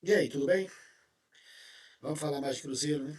E aí, tudo bem? Vamos falar mais de Cruzeiro, né?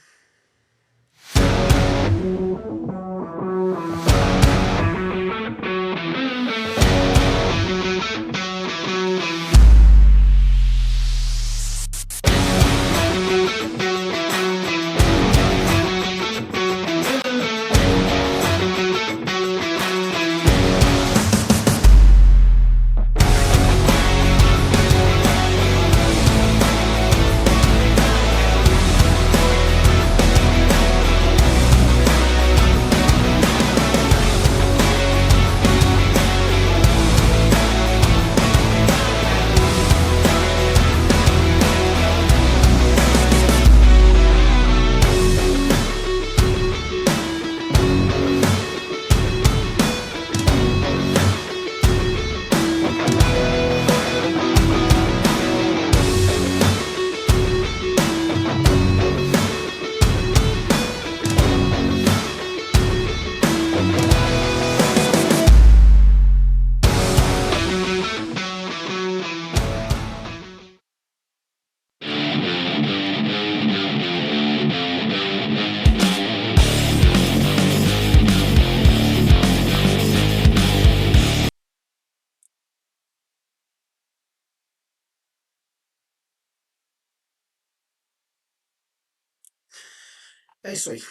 É isso aí.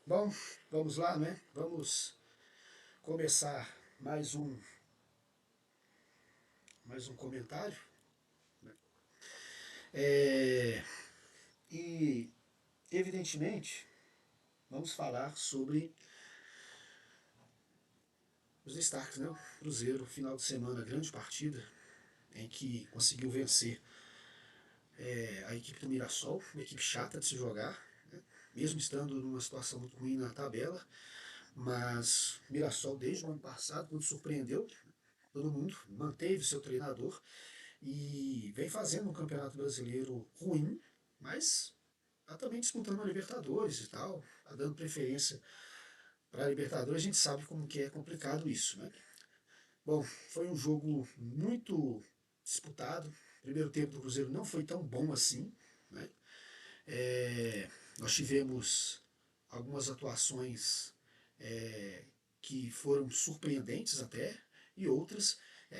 Bom, vamos lá, né? Vamos começar mais um comentário. É, e, evidentemente, vamos falar sobre os destaques, né? O Cruzeiro, final de semana, grande partida, em que conseguiu vencer a equipe do Mirassol, uma equipe chata de se jogar, né? Mesmo estando numa situação muito ruim na tabela, mas Mirassol, desde o ano passado, quando surpreendeu todo mundo, manteve seu treinador e vem fazendo um campeonato brasileiro ruim, mas está também disputando a Libertadores e tal, tá dando preferência para a Libertadores. A gente sabe como que é complicado isso, né? Bom, foi um jogo muito disputado. O primeiro tempo do Cruzeiro não foi tão bom assim, né? Nós tivemos algumas atuações é, que foram surpreendentes até, e outras,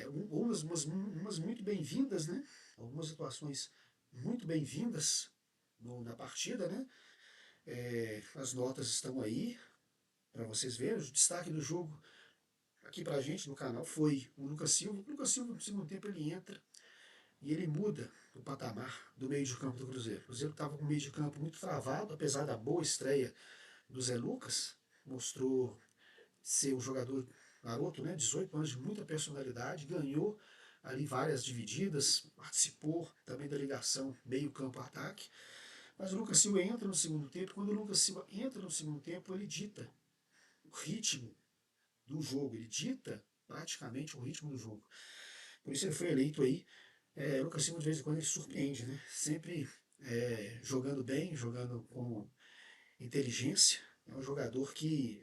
umas muito bem-vindas, né? Algumas atuações muito bem-vindas na partida, né? As notas estão aí para vocês verem. O destaque do jogo aqui para a gente no canal foi o Lucas Silva. O Lucas Silva, no segundo tempo, ele entra e ele muda o patamar do meio de campo do Cruzeiro. O Cruzeiro estava com o meio de campo muito travado, apesar da boa estreia do Zé Lucas, mostrou ser um jogador garoto, né, 18 anos, de muita personalidade, ganhou ali várias divididas, participou também da ligação meio campo-ataque, mas o Lucas Silva entra no segundo tempo. Quando o Lucas Silva entra no segundo tempo, ele dita o ritmo do jogo, ele dita praticamente o ritmo do jogo. Por isso ele foi eleito aí. O Lucas Silva, de vez em quando, ele surpreende, né? Sempre jogando bem, jogando com inteligência. É um jogador que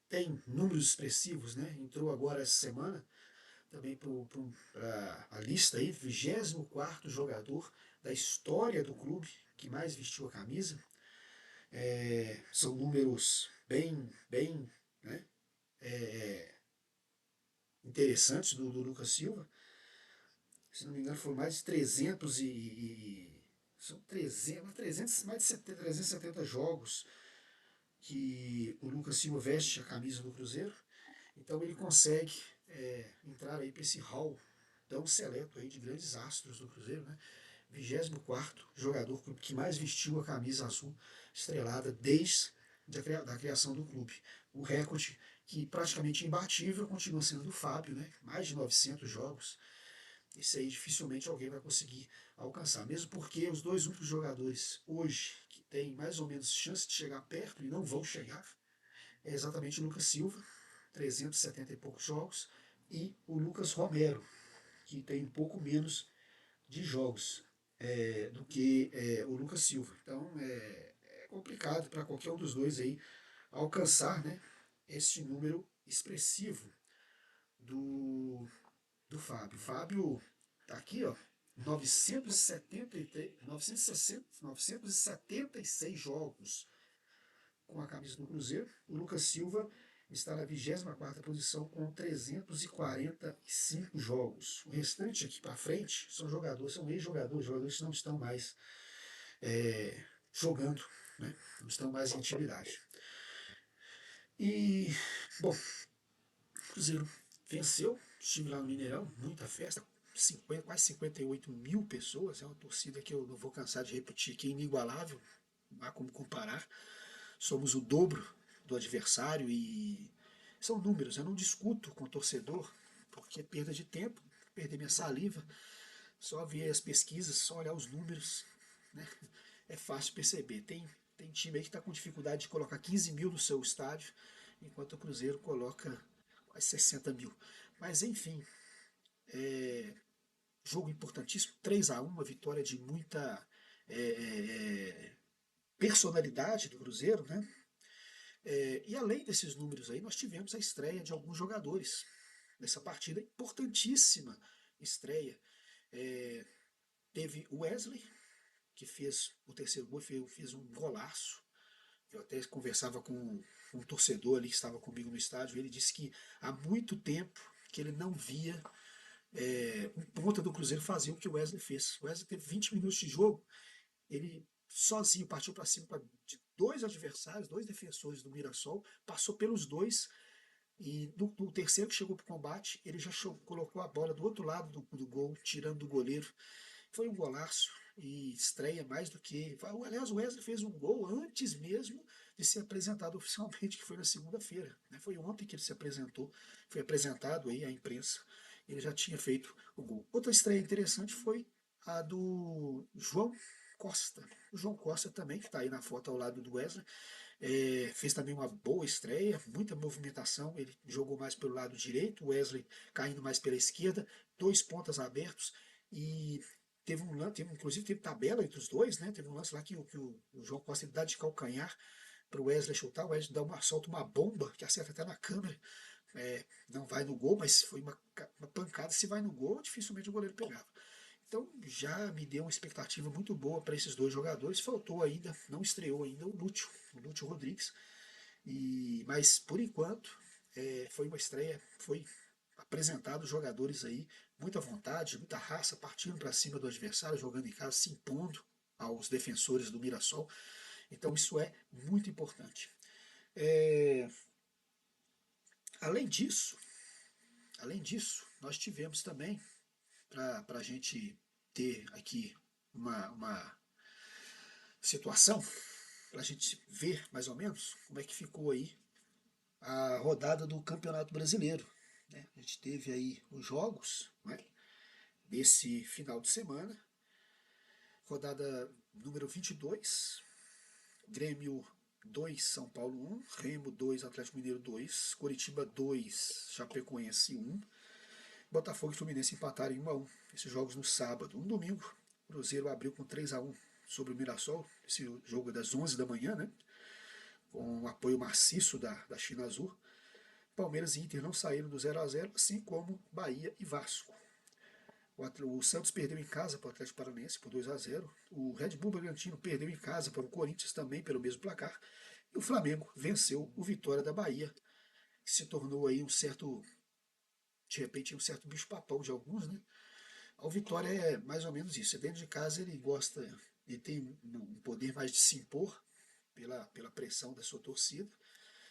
tem números expressivos, né? Entrou agora essa semana também para a lista aí, 24º jogador da história do clube que mais vestiu a camisa. São números bem, né, interessantes do Lucas Silva. Se não me engano, foram mais de 300 são 300, mais de 370 jogos que o Lucas Silva veste a camisa do Cruzeiro. Então ele consegue entrar aí para esse hall tão seleto aí de grandes astros do Cruzeiro, né? 24º jogador que mais vestiu a camisa azul estrelada desde a criação do clube. O recorde, que praticamente imbatível, continua sendo do Fábio, né? Mais de 900 jogos. Isso aí dificilmente alguém vai conseguir alcançar, mesmo porque os dois únicos jogadores hoje que têm mais ou menos chance de chegar perto e não vão chegar é exatamente o Lucas Silva, 370 e poucos jogos, e o Lucas Romero, que tem um pouco menos de jogos do que o Lucas Silva. Então é complicado para qualquer um dos dois aí alcançar, né, este número expressivo do, do Fábio. O Fábio tá aqui, ó. 976 jogos com a camisa do Cruzeiro. O Lucas Silva está na 24ª posição com 345 jogos. O restante aqui para frente são jogadores, são ex-jogadores, jogadores que não estão mais jogando, né? Não estão mais em atividade. E, bom, o Cruzeiro venceu, estive lá no Mineirão, muita festa, quase 58 mil pessoas, é uma torcida que eu não vou cansar de repetir, que é inigualável, não há como comparar. Somos o dobro do adversário e são números, eu não discuto com o torcedor, porque é perda de tempo, perder minha saliva, só ver as pesquisas, só olhar os números, né? É fácil perceber. Tem time aí que está com dificuldade de colocar 15 mil no seu estádio, enquanto o Cruzeiro coloca quase 60 mil. Mas enfim, jogo importantíssimo, 3-1, uma vitória de muita personalidade do Cruzeiro, né? E além desses números aí, nós tivemos a estreia de alguns jogadores nessa partida, importantíssima estreia. Teve o Wesley, que fez o terceiro gol, fez um golaço. Eu até conversava com um torcedor ali que estava comigo no estádio, ele disse que há muito tempo que ele não via um ponta do Cruzeiro fazer o que o Wesley fez. O Wesley teve 20 minutos de jogo, ele sozinho partiu para cima de dois adversários, dois defensores do Mirassol, passou pelos dois e no terceiro que chegou para o combate, ele já colocou a bola do outro lado do gol, tirando do goleiro. Foi um golaço e estreia mais do que. Aliás, o Wesley fez um gol antes mesmo de ser apresentado oficialmente, que foi na segunda-feira. Né? Foi ontem que ele se apresentou, foi apresentado aí à imprensa. Ele já tinha feito o gol. Outra estreia interessante foi a do João Costa. O João Costa também, que está aí na foto ao lado do Wesley, fez também uma boa estreia, muita movimentação. Ele jogou mais pelo lado direito, o Wesley caindo mais pela esquerda, dois pontas abertos e teve um lance, inclusive teve tabela entre os dois, né? Teve um lance lá que o João Costa dá de calcanhar para o Wesley chutar, o Wesley solta uma bomba que acerta até na câmera. Não vai no gol, mas foi uma pancada. Se vai no gol, dificilmente o goleiro pegava. Então já me deu uma expectativa muito boa para esses dois jogadores. Faltou ainda, não estreou ainda o Lúcio Rodrigues. Mas por enquanto foi uma estreia, foi apresentado os jogadores aí, muita vontade, muita raça, partindo para cima do adversário, jogando em casa, se impondo aos defensores do Mirassol. Então isso é muito importante. Além disso, nós tivemos também, para a gente ter aqui uma situação, para a gente ver mais ou menos como é que ficou aí a rodada do Campeonato Brasileiro. Né? A gente teve aí os jogos, né, desse final de semana, rodada número 22, Grêmio 2, São Paulo 1, Remo 2, Atlético Mineiro 2, Coritiba 2, Chapecoense 1, Botafogo e Fluminense empataram em 1-1. Esses jogos no sábado. No domingo, o Cruzeiro abriu com 3-1 sobre o Mirassol, esse jogo das 11 da manhã, né? Com o apoio maciço da China Azul. Palmeiras e Inter não saíram do 0-0, assim como Bahia e Vasco. O Santos perdeu em casa para o Atlético Paranaense por 2-0. O Red Bull Bragantino perdeu em casa para o Corinthians também pelo mesmo placar. E o Flamengo venceu o Vitória da Bahia, que se tornou aí de repente, um certo bicho-papão de alguns, né? O Vitória é mais ou menos isso. Dentro de casa ele gosta, ele tem um poder mais de se impor pela pressão da sua torcida.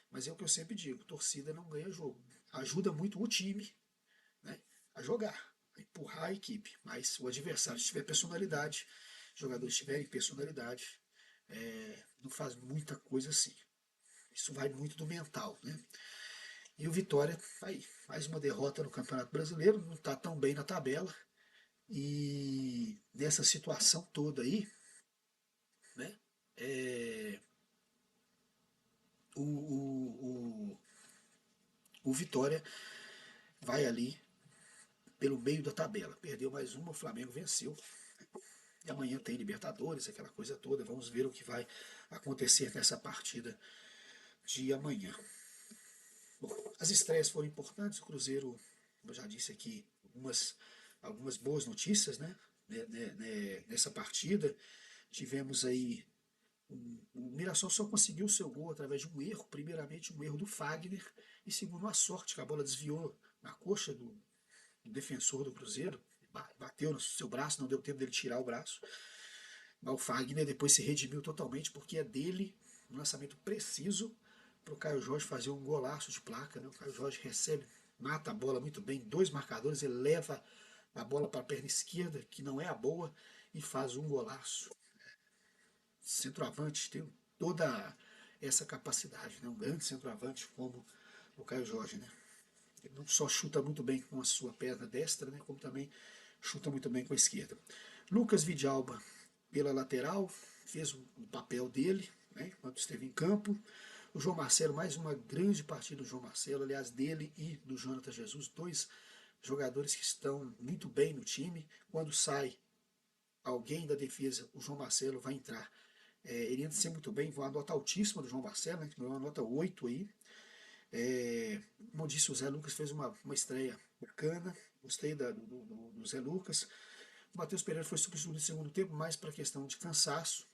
Mas é o que eu sempre digo, torcida não ganha jogo. Ajuda muito o time, né, a jogar, a empurrar a equipe. Mas o adversário, se tiver personalidade, os jogadores tiverem personalidade, não faz muita coisa assim. Isso vai muito do mental, né? E o Vitória, aí, mais uma derrota no Campeonato Brasileiro, não está tão bem na tabela. E nessa situação toda aí, né, é, o, o, o, o Vitória vai ali pelo meio da tabela. Perdeu mais uma, o Flamengo venceu. E amanhã tem Libertadores, aquela coisa toda. Vamos ver o que vai acontecer nessa partida de amanhã. Bom, as estreias foram importantes. O Cruzeiro, como eu já disse aqui, algumas boas notícias, né? nessa partida. Tivemos aí o Mirassol só conseguiu o seu gol através de um erro, primeiramente um erro do Fagner, e segundo uma sorte, que a bola desviou na coxa do defensor do Cruzeiro, bateu no seu braço, não deu tempo dele tirar o braço. Mas o Fagner depois se redimiu totalmente, porque é dele um lançamento preciso para o Caio Jorge fazer um golaço de placa. Né? O Caio Jorge recebe, mata a bola muito bem, dois marcadores, ele leva a bola para a perna esquerda, que não é a boa, e faz um golaço. Centroavante tem toda essa capacidade, né? Um grande centroavante como o Caio Jorge. Né? Ele não só chuta muito bem com a sua perna destra, né? Como também chuta muito bem com a esquerda. Lucas Vidalba pela lateral, fez o papel dele, né? Enquanto esteve em campo. O João Marcelo, mais uma grande partida do João Marcelo, aliás, dele e do Jonathan Jesus, dois jogadores que estão muito bem no time. Quando sai alguém da defesa, o João Marcelo vai entrar. Ele entra sempre muito bem, uma nota altíssima do João Marcelo, né, uma nota 8 aí. Como disse, o Zé Lucas fez uma estreia bacana, gostei do Zé Lucas. O Matheus Pereira foi substituído no segundo tempo, mais para questão de cansaço,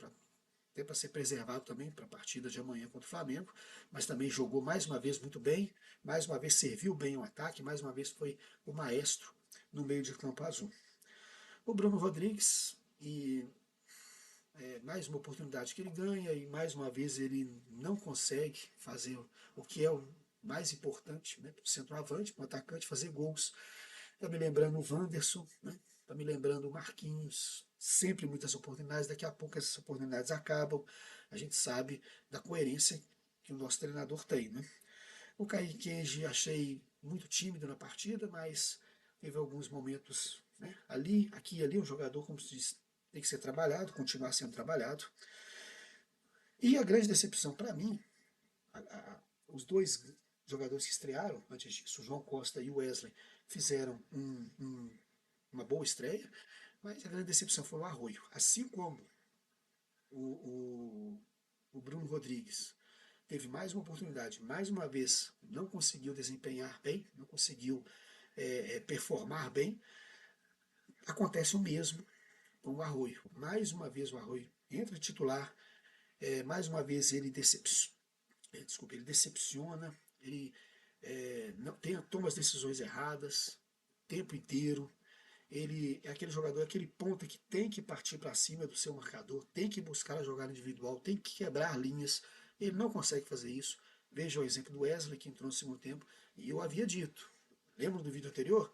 até para ser preservado também para a partida de amanhã contra o Flamengo, mas também jogou mais uma vez muito bem, mais uma vez serviu bem o ataque, mais uma vez foi o maestro no meio de campo azul. O Bruno Rodrigues, e mais uma oportunidade que ele ganha, e mais uma vez ele não consegue fazer o que é o mais importante, né, para o centroavante, para o atacante, fazer gols. Está me lembrando o Wanderson, né? Está me lembrando o Marquinhos, sempre muitas oportunidades, daqui a pouco essas oportunidades acabam, a gente sabe da coerência que o nosso treinador tem. Né? O Kaique Kenji achei muito tímido na partida, mas teve alguns momentos, né, ali, aqui e ali, um jogador, como se diz, tem que ser trabalhado, continuar sendo trabalhado. E a grande decepção para mim, os dois jogadores que estrearam antes disso, o João Costa e o Wesley, fizeram uma boa estreia, mas a grande decepção foi o Arroio. Assim como o, o Bruno Rodrigues teve mais uma oportunidade, mais uma vez não conseguiu desempenhar bem, não conseguiu performar bem, acontece o mesmo com o Arroio. Mais uma vez o Arroio entra titular, mais uma vez ele decepciona, ele não toma as decisões erradas o tempo inteiro. Ele é aquele jogador, aquele ponta que tem que partir para cima do seu marcador, tem que buscar a jogada individual, tem que quebrar linhas. Ele não consegue fazer isso. Veja o exemplo do Wesley, que entrou no segundo tempo, e eu havia dito, lembra do vídeo anterior?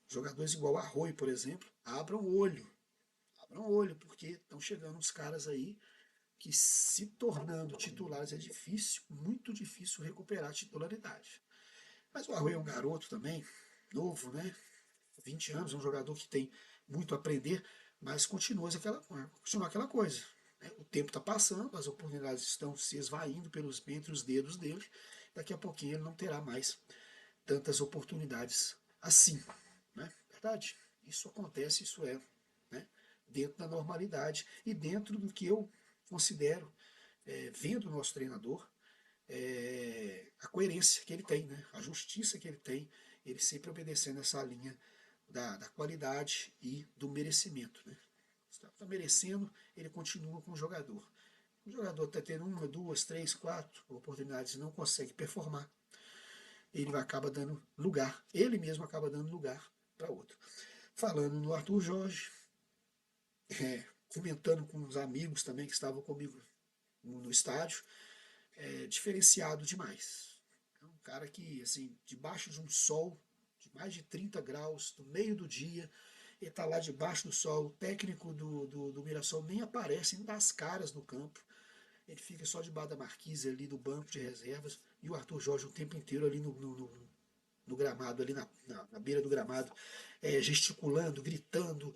Jogadores igual Arroio, por exemplo, abram o olho, porque estão chegando uns caras aí que, se tornando titulares, é difícil, muito difícil recuperar a titularidade. Mas o Arroio é um garoto também, novo, né? 20 anos, é um jogador que tem muito a aprender, mas continua aquela coisa. Né? O tempo está passando, as oportunidades estão se esvaindo entre os dedos dele, daqui a pouquinho ele não terá mais tantas oportunidades assim. Né? Verdade? Isso acontece, isso é, né, dentro da normalidade e dentro do que eu considero, vendo o nosso treinador, a coerência que ele tem, né? A justiça que ele tem, ele sempre obedecendo essa linha da qualidade e do merecimento. Né? Está merecendo, ele continua com o jogador. O jogador está tendo uma, duas, três, quatro oportunidades e não consegue performar, ele acaba dando lugar, ele mesmo acaba dando lugar para outro. Falando no Arthur Jorge, comentando com os amigos também que estavam comigo no estádio, diferenciado demais. É um cara que, assim, debaixo de um sol de mais de 30 graus, no meio do dia, ele está lá debaixo do sol, o técnico do Mirassol nem aparece, nem dá as caras no campo, ele fica só debaixo da marquise ali do banco de reservas, e o Arthur Jorge o tempo inteiro ali no gramado, ali na beira do gramado, gesticulando, gritando,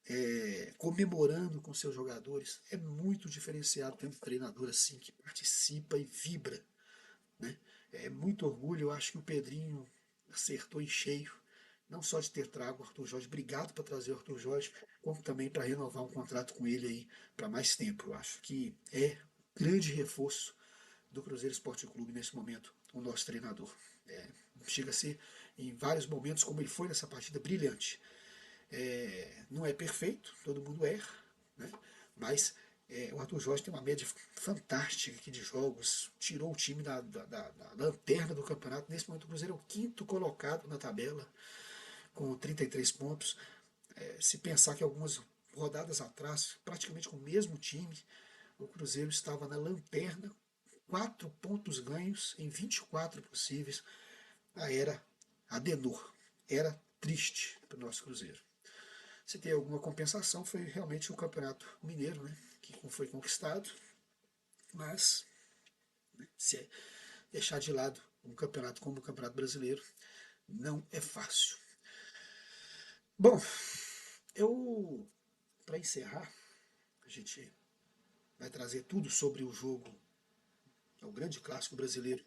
é, comemorando com seus jogadores. É muito diferenciado ter um treinador assim que participa e vibra. Né? É muito orgulho, eu acho que o Pedrinho acertou em cheio, não só de ter trago o Arthur Jorge, obrigado por trazer o Arthur Jorge, como também para renovar um contrato com ele aí para mais tempo. Eu acho que é grande reforço do Cruzeiro Esporte Clube nesse momento, o nosso treinador. Chega a ser, em vários momentos, como ele foi nessa partida, brilhante. Não é perfeito, todo mundo erra, né? Mas o Arthur Jorge tem uma média fantástica aqui de jogos, tirou o time da lanterna do campeonato. Nesse momento o Cruzeiro é o quinto colocado na tabela, com 33 pontos. Se pensar que algumas rodadas atrás, praticamente com o mesmo time, o Cruzeiro estava na lanterna, 4 pontos ganhos em 24 possíveis. Era Adenor, era triste para o nosso Cruzeiro. Se tem alguma compensação, foi realmente o Campeonato Mineiro, né, que foi conquistado, mas se deixar de lado um campeonato como o Campeonato Brasileiro, não é fácil. Bom, eu, para encerrar, a gente vai trazer tudo sobre o jogo, é o grande clássico brasileiro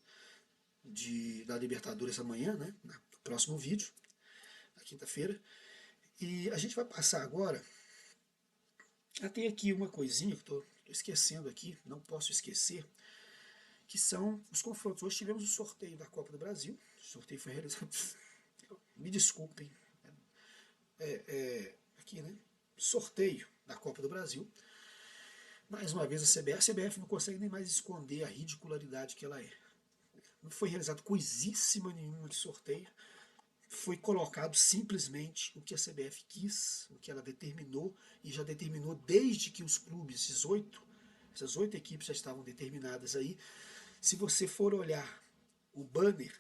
da Libertadores amanhã, né, no próximo vídeo, na quinta-feira. E a gente vai passar agora. Tem aqui uma coisinha que estou esquecendo aqui, não posso esquecer, que são os confrontos. Hoje tivemos o sorteio da Copa do Brasil. O sorteio foi realizado. Me desculpem. Aqui, né? Sorteio da Copa do Brasil. Mais uma vez a CBF não consegue nem mais esconder a ridicularidade que ela é. Não foi realizado coisíssima nenhuma de sorteio. Foi colocado simplesmente o que a CBF quis, o que ela determinou, e já determinou desde que os clubes, essas oito equipes já estavam determinadas aí. Se você for olhar o banner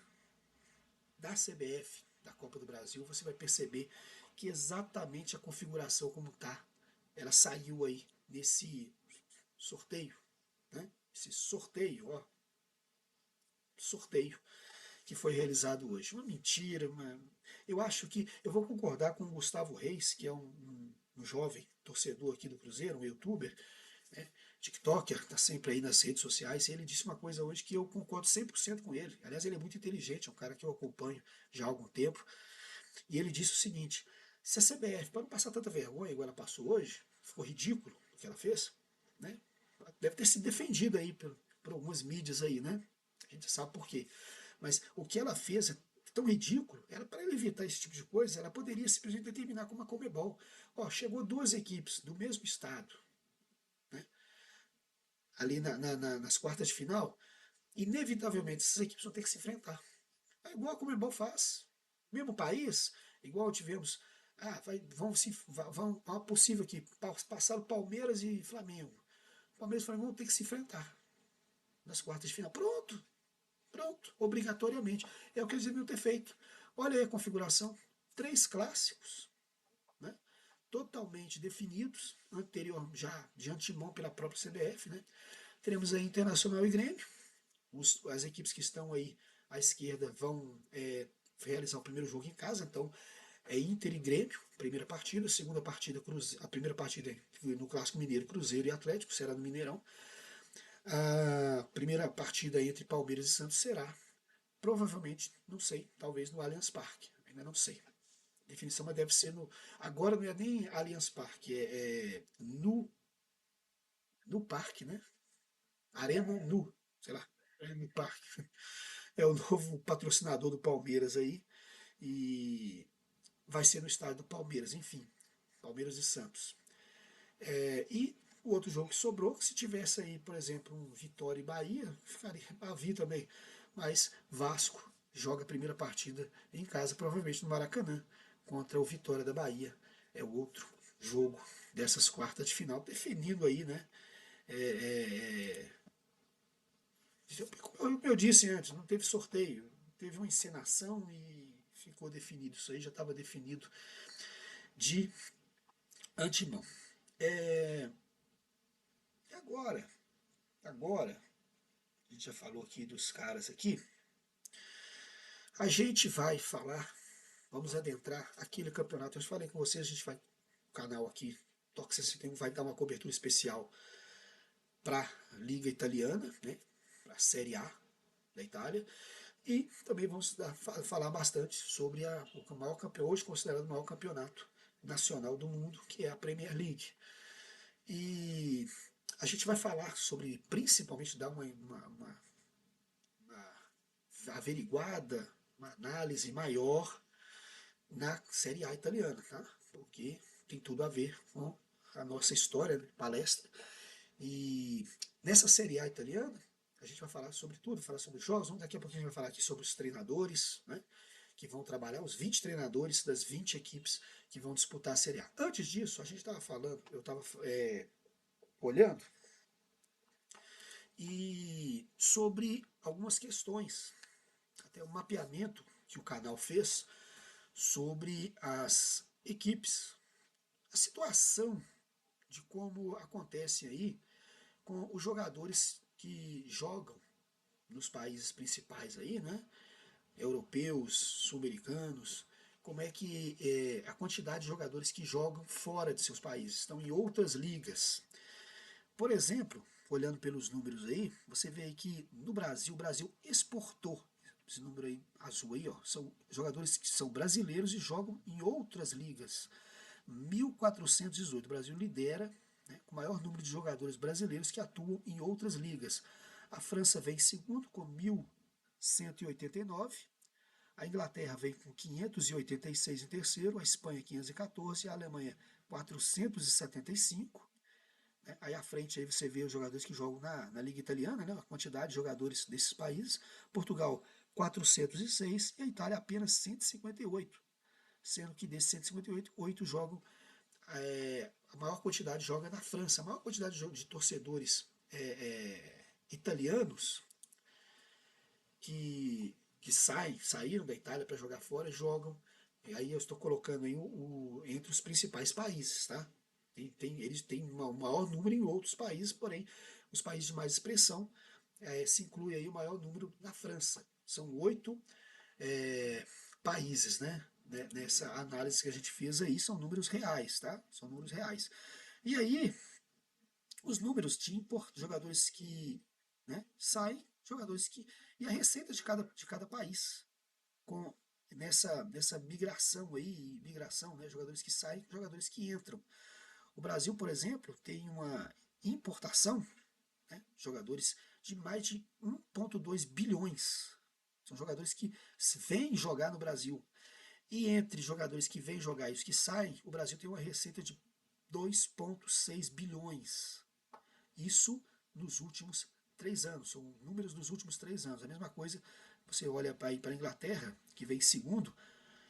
da CBF, da Copa do Brasil, você vai perceber que exatamente a configuração como está, ela saiu aí nesse sorteio, né? Esse sorteio, ó, sorteio que foi realizado hoje. Uma mentira, eu acho que, eu vou concordar com o Gustavo Reis, que é um jovem torcedor aqui do Cruzeiro, um youtuber, né, TikToker, está sempre aí nas redes sociais, e ele disse uma coisa hoje que eu concordo 100% com ele. Aliás, ele é muito inteligente, é um cara que eu acompanho já há algum tempo, e ele disse o seguinte: se a CBF, para não passar tanta vergonha igual ela passou hoje, ficou ridículo o que ela fez, né? Deve ter sido defendida aí por algumas mídias aí, né? A gente sabe por quê. Mas o que ela fez é tão ridículo, para ela evitar esse tipo de coisa, ela poderia simplesmente determinar como a Comebol. Ó, chegou duas equipes do mesmo estado, né, ali nas quartas de final, inevitavelmente essas equipes vão ter que se enfrentar. É igual a Comebol faz. Mesmo país, igual tivemos. Vão uma possível aqui, passaram Palmeiras e Flamengo. Palmeiras e Flamengo vão ter que se enfrentar nas quartas de final. Pronto, pronto, obrigatoriamente. É o que eles deviam ter feito. Olha aí a configuração. Três clássicos, né, totalmente definidos, anterior já de antemão pela própria CBF. Né. Teremos aí Internacional e Grêmio. As equipes que estão aí à esquerda vão realizar o primeiro jogo em casa, então é Inter e Grêmio, primeira partida, segunda partida, a primeira partida no Clássico Mineiro, Cruzeiro e Atlético, será no Mineirão. A primeira partida entre Palmeiras e Santos será, provavelmente, não sei, talvez no Allianz Parque, ainda não sei. A definição, mas deve ser no. Agora não é nem Allianz Parque, no Parque, né? Arena Nu, sei lá, no Parque. É o novo patrocinador do Palmeiras aí. E vai ser no estádio do Palmeiras, enfim. Palmeiras e Santos. E o outro jogo que sobrou, se tivesse aí, por exemplo, um Vitória e Bahia, ficaria Bavi também. Mas Vasco joga a primeira partida em casa, provavelmente no Maracanã, contra o Vitória da Bahia. É o outro jogo dessas quartas de final, definindo aí, né? É, é, como eu disse antes, não teve sorteio, teve uma encenação e ficou definido. Isso aí já estava definido de antemão. É, e agora, a gente já falou aqui dos caras aqui, a gente vai falar, vamos adentrar aquele campeonato. Eu falei com vocês, a gente vai, o canal aqui, Toque 61, vai dar uma cobertura especial para a Liga Italiana, né, para a Série A da Itália, e também vamos falar bastante sobre o maior campeão, hoje considerado o maior campeonato nacional do mundo, que é a Premier League. E a gente vai falar sobre, principalmente, dar uma averiguada, uma análise maior na Série A italiana. Tá? porque tem tudo a ver com a nossa história, né, palestra. E nessa Série A italiana, a gente vai falar sobre tudo, falar sobre jogos, daqui a pouco a gente vai falar aqui sobre os treinadores, né, que vão trabalhar, os 20 treinadores das 20 equipes que vão disputar a Série A. Antes disso, a gente estava falando, eu estava olhando, e sobre algumas questões, até um mapeamento que o canal fez sobre as equipes, a situação de como acontece aí com os jogadores que jogam nos países principais aí, né? Europeus, sul-americanos, como é que a quantidade de jogadores que jogam fora de seus países, estão em outras ligas. Por exemplo, olhando pelos números aí, você vê aí que no Brasil, o Brasil exportou, esse número aí azul aí, ó, são jogadores que são brasileiros e jogam em outras ligas. 1.418, o Brasil lidera, né, com o maior número de jogadores brasileiros que atuam em outras ligas. A França vem em segundo com 1.189, a Inglaterra vem com 586 em terceiro, a Espanha 514, a Alemanha 475. Né? Aí à frente aí você vê os jogadores que jogam na Liga Italiana, né? A quantidade de jogadores desses países. Portugal 406 e a Itália apenas 158, sendo que desses 158, 8 jogam, a maior quantidade joga na França. A maior quantidade de torcedores italianos que saíram da Itália para jogar fora, jogam. Aí eu estou colocando aí entre os principais países, tá? Eles têm um maior número em outros países, porém, os países de mais expressão se inclui aí o maior número na França. São 8 países, né? Nessa análise que a gente fez aí, são números reais, tá? São números reais. E aí, os números de jogadores que, né, saem, jogadores que. E a receita de cada país com nessa migração aí, né, jogadores que saem, jogadores que entram. O Brasil, por exemplo, tem uma importação, né, jogadores de mais de 1,2 bilhões. São jogadores que vêm jogar no Brasil. E entre jogadores que vêm jogar e os que saem, o Brasil tem uma receita de 2,6 bilhões. Isso nos últimos 3 anos, são números dos últimos 3 anos. A mesma coisa, você olha para a Inglaterra, que vem em segundo,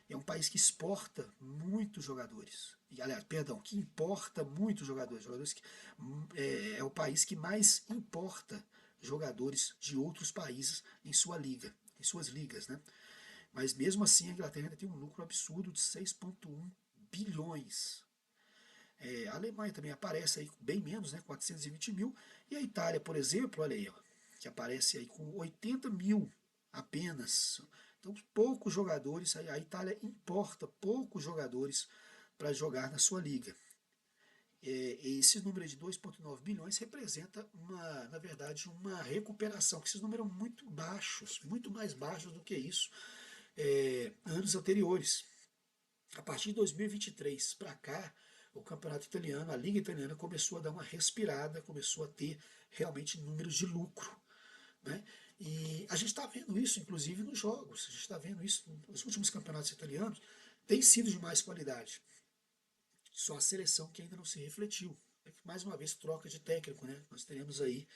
é um país que exporta muitos jogadores. E, aliás, perdão, que importa muitos jogadores. Jogadores que, é o país que mais importa jogadores de outros países em sua liga, em suas ligas, né? Mas mesmo assim a Inglaterra ainda tem um lucro absurdo de 6,1 bilhões. A Alemanha também aparece aí com bem menos, né, 420 mil. E a Itália, por exemplo, olha aí, ó, que aparece aí com 80 mil apenas. Então, poucos jogadores, a Itália importa poucos jogadores para jogar na sua liga. Esse número de 2,9 bilhões representa, na verdade, uma recuperação, que esses números eram muito baixos, muito mais baixos do que isso, anos anteriores. A partir de 2023 para cá, o campeonato italiano, a liga italiana começou a dar uma respirada, começou a ter realmente números de lucro, né? E a gente está vendo isso, inclusive, nos jogos. A gente está vendo isso nos últimos campeonatos italianos. Tem sido de mais qualidade. Só a seleção que ainda não se refletiu. Mais uma vez, troca de técnico, né? Nós teremos aí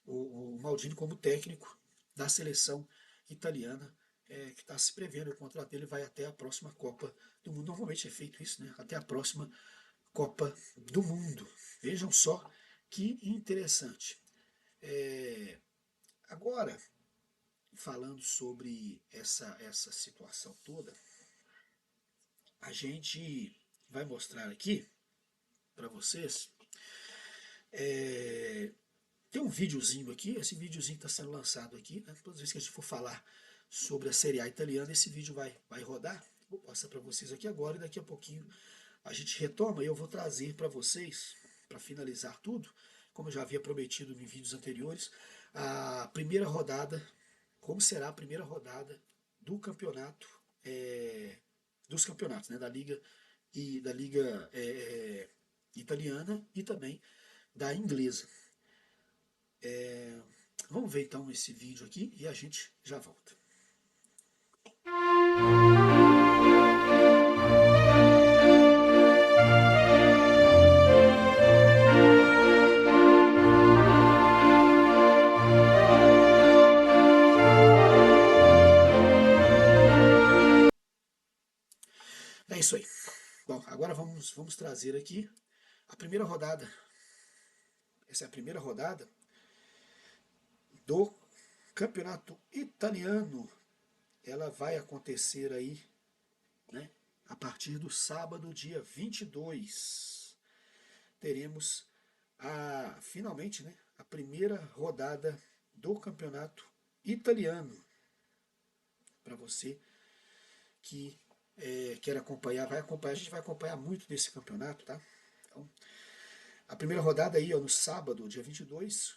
o Maldini como técnico da seleção italiana, que está se prevendo. O contrato dele vai até a próxima Copa do Mundo. Normalmente é feito isso, né? Até a próxima Copa do Mundo. Vejam só que interessante. Agora, falando sobre essa situação toda, a gente vai mostrar aqui para vocês. Tem um videozinho aqui, esse videozinho está sendo lançado aqui, né? Todas as vezes que a gente for falar sobre a Série A italiana, esse vídeo vai rodar. Vou passar para vocês aqui agora e daqui a pouquinho a gente retoma e eu vou trazer para vocês, para finalizar tudo, como eu já havia prometido em vídeos anteriores, a primeira rodada, como será a primeira rodada do campeonato, dos campeonatos, né, da Liga italiana e também da inglesa. Vamos ver então esse vídeo aqui e a gente já volta. vamos trazer aqui a primeira rodada. Essa é a primeira rodada do Campeonato Italiano. Ela vai acontecer aí, né, a partir do sábado, dia 22. Teremos finalmente, né, a primeira rodada do Campeonato Italiano. Para você que quer acompanhar, vai acompanhar, a gente vai acompanhar muito desse campeonato, tá? Então, a primeira rodada aí, ó, no sábado, dia 22,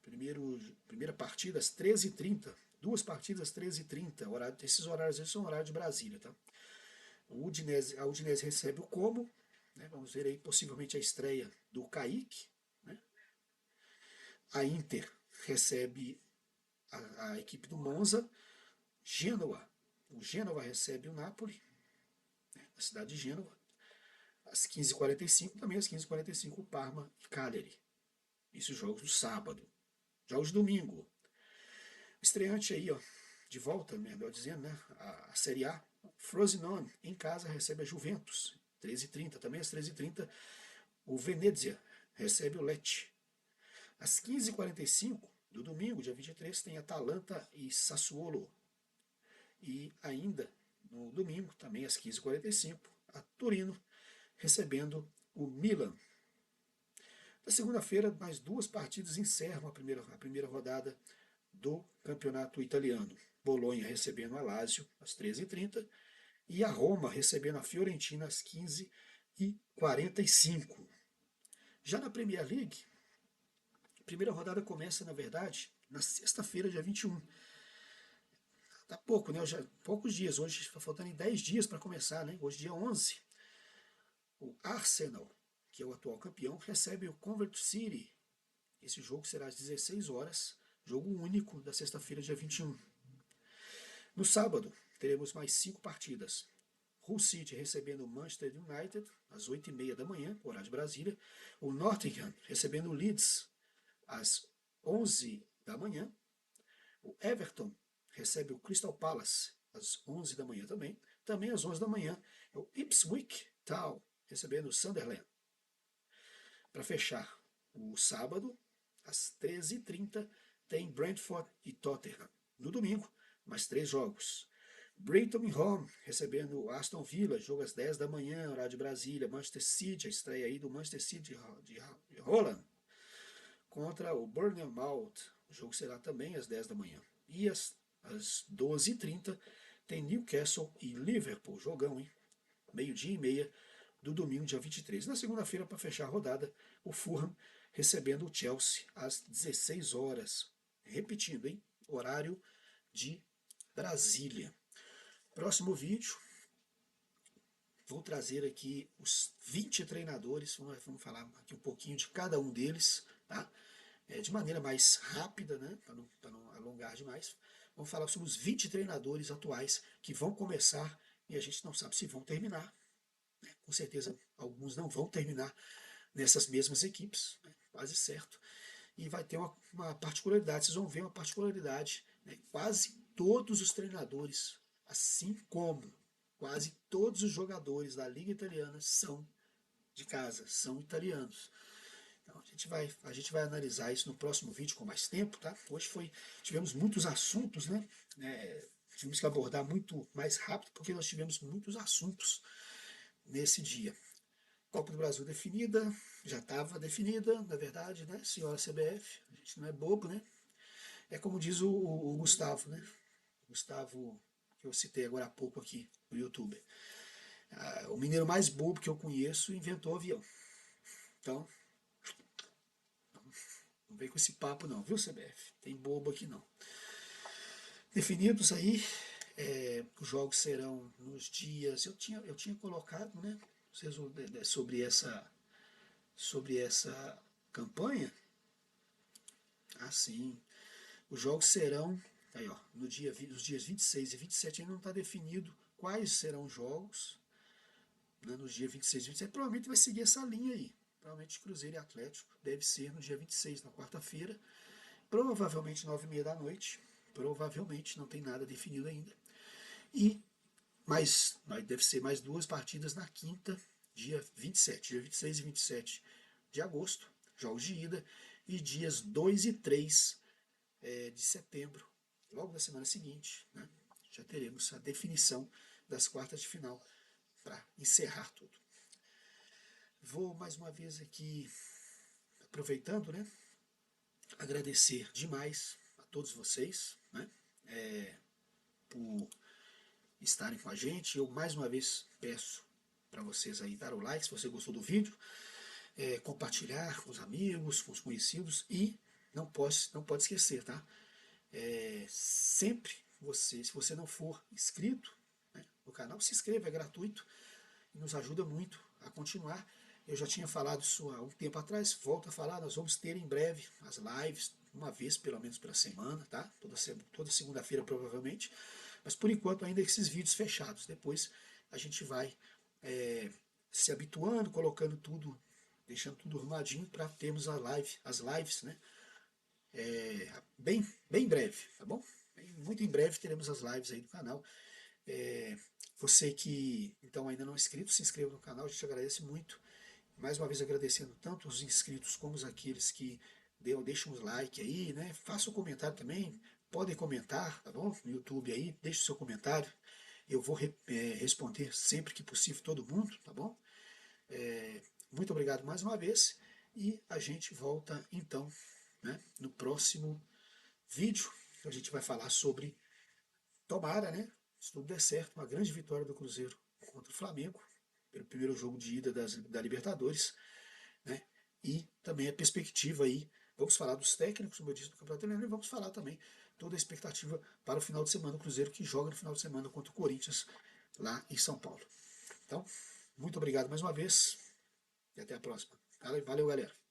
primeira partida às 13h30, duas partidas às 13h30, esses horários são horários de Brasília, tá? A Udinese recebe o Como, né? Vamos ver aí possivelmente a estreia do Kaique, né? A Inter recebe a equipe do Monza. O Gênova recebe o Napoli, né, na cidade de Gênova. Às 15h45, também às 15h45, o Parma e Cagliari. Esses jogos do sábado. Jogos de domingo. Estreante aí, ó, de volta, melhor dizendo, né, a Série A. Frosinone, em casa, recebe a Juventus. 13h30, também às 13h30, o Venezia recebe o Lecce. Às 15h45 do domingo, dia 23, tem Atalanta e Sassuolo. E ainda no domingo, também às 15h45, a Torino recebendo o Milan. Na segunda-feira, mais duas partidas encerram a primeira rodada do campeonato italiano. Bolonha recebendo a Lazio às 13h30 e a Roma recebendo a Fiorentina às 15h45. Já na Premier League, a primeira rodada começa, na verdade, na sexta-feira, dia 21. Tá pouco, né? Poucos dias. Hoje está faltando 10 dias para começar, né? Hoje, dia 11. O Arsenal, que é o atual campeão, recebe o Coventry City. Esse jogo será às 16 horas, jogo único da sexta-feira, dia 21. No sábado, teremos mais 5 partidas. Hull City recebendo o Manchester United, às 8h30 da manhã, horário de Brasília. O Nottingham recebendo o Leeds, às 11 da manhã. O Everton recebe o Crystal Palace, às 11 da manhã também. Também às 11 da manhã, é o Ipswich Town recebendo o Sunderland. Para fechar o sábado, às 13h30, tem Brentford e Tottenham. No domingo, mais 3 jogos. Brighton e Home recebendo o Aston Villa, jogo às 10 da manhã, horário de Brasília. Manchester City, a estreia aí do Manchester City de Holland, contra o Bournemouth. O jogo será também às 10 da manhã. E às 12h30 tem Newcastle e Liverpool, jogão, hein? 12h30 do domingo, dia 23. Na segunda-feira, para fechar a rodada, o Fulham recebendo o Chelsea às 16 horas. Repetindo, hein? Horário de Brasília. Próximo vídeo, vou trazer aqui os 20 treinadores, vamos falar aqui um pouquinho de cada um deles, tá? De maneira mais rápida, né? Para não alongar demais. Vamos falar sobre os 20 treinadores atuais que vão começar e a gente não sabe se vão terminar. Com certeza alguns não vão terminar nessas mesmas equipes, né, quase certo. E vai ter uma particularidade, vocês vão ver uma particularidade, né, quase todos os treinadores, assim como quase todos os jogadores da Liga Italiana são de casa, são italianos. Então a gente vai analisar isso no próximo vídeo com mais tempo, tá? Hoje tivemos muitos assuntos, né? Tivemos que abordar muito mais rápido porque nós tivemos muitos assuntos nesse dia. Copa do Brasil definida, já estava definida, na verdade, né? Senhora CBF, a gente não é bobo, né? É como diz o Gustavo, né? O Gustavo, que eu citei agora há pouco aqui no YouTube. O mineiro mais bobo que eu conheço inventou avião. Então, não vem com esse papo não, viu, CBF? Tem bobo aqui não. Definidos aí, os jogos serão nos dias... Eu tinha colocado, né, sobre essa campanha. Assim, os jogos serão aí, ó, nos dias 26 e 27 ainda não está definido quais serão os jogos, né, nos dias 26 e 27. Provavelmente vai seguir essa linha aí. Provavelmente Cruzeiro e Atlético deve ser no dia 26, na quarta-feira. Provavelmente 9h30 da noite. Provavelmente, não tem nada definido ainda. Mas deve ser mais 2 partidas na quinta dia 27, dia 26 e 27 de agosto, jogos de ida, e dias 2 e 3 de setembro, logo na semana seguinte, né, já teremos a definição das quartas de final para encerrar tudo. Vou mais uma vez aqui, aproveitando, né, agradecer demais a todos vocês, né, por estarem com a gente. Eu mais uma vez peço para vocês aí dar o like se você gostou do vídeo, compartilhar com os amigos, com os conhecidos, e não pode esquecer, tá? Sempre se você não for inscrito, né, no canal, se inscreva, é gratuito e nos ajuda muito a continuar. Eu já tinha falado isso há um tempo atrás, volto a falar, nós vamos ter em breve as lives, uma vez pelo menos pela semana, tá? Toda segunda-feira provavelmente, mas por enquanto ainda esses vídeos fechados. Depois a gente vai se habituando, colocando tudo, deixando tudo arrumadinho para termos as lives, né? Bem breve, tá bom? Muito em breve teremos as lives aí do canal. Você que então ainda não é inscrito, se inscreva no canal, a gente agradece muito. Mais uma vez agradecendo tanto os inscritos como aqueles que deixam os like aí, né? Faça um comentário também, podem comentar, tá bom? No YouTube aí, deixe o seu comentário. Eu vou responder sempre que possível todo mundo, tá bom? Muito obrigado mais uma vez e a gente volta então, né, no próximo vídeo. A gente vai falar sobre, tomara, né, se tudo der certo, uma grande vitória do Cruzeiro contra o Flamengo, pelo primeiro jogo de ida da Libertadores, né, e também a perspectiva aí, vamos falar dos técnicos, como eu disse, do Campeonato Italiano, e vamos falar também toda a expectativa para o final de semana, o Cruzeiro que joga no final de semana contra o Corinthians, lá em São Paulo. Então, muito obrigado mais uma vez, e até a próxima. Valeu, galera.